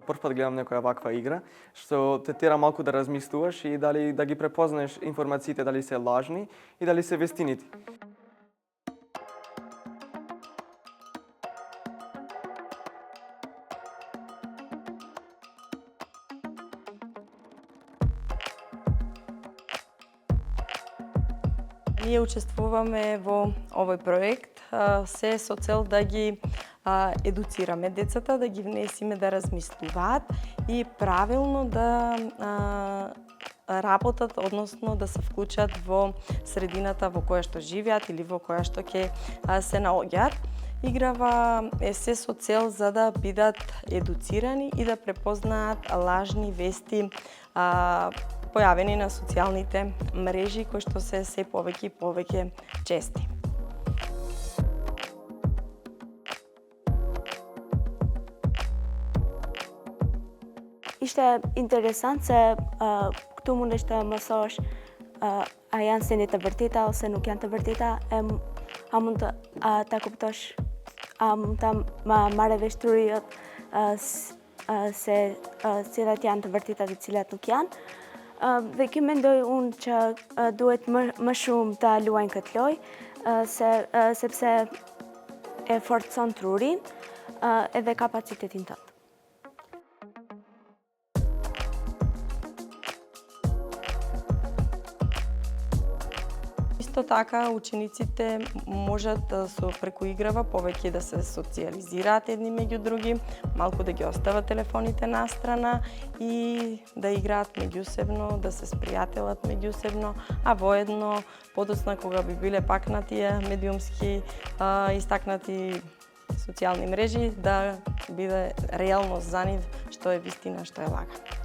Прв пат гледам некоја ваква игра, што те тера малку да размислуваш и дали да ги препознаеш информациите дали се лажни и дали се вестините. Ние учествуваме во овој проект се со цел да ги едуцираме децата, да ги внесиме да размислуваат и правилно да работат, односно да се вклучат во средината во која што живеат или во која што ќе се наоѓаат. Играва е се со цел за да бидат едуцирани и да препознаат лажни вести појавени на социјалните мрежи кои што се повеќе и повеќе чести. Ishte interesant se këtu mundesh të mësosh a janë sende të vërteta ose nuk janë të vërteta, a mund të ta kuptosh, a mund ta marrë vesh turiyat se cilat janë të vërteta dhe cilat nuk janë. Dhe kjo mendoj unë që duhet më shumë ta luajnë këtë lojë, sepse e forcon trurin edhe kapacitetin tënd. Исто така, учениците можат преку играва повеќе да се социјализираат едни меѓу други, малку да ги остават телефоните настрана и да играат меѓусебно, да се спријателат меѓусебно, а воедно подоцна кога би биле пак на тие медиумски истакнати социјални мрежи, да биде реалност за нив што е вистина, што е лага.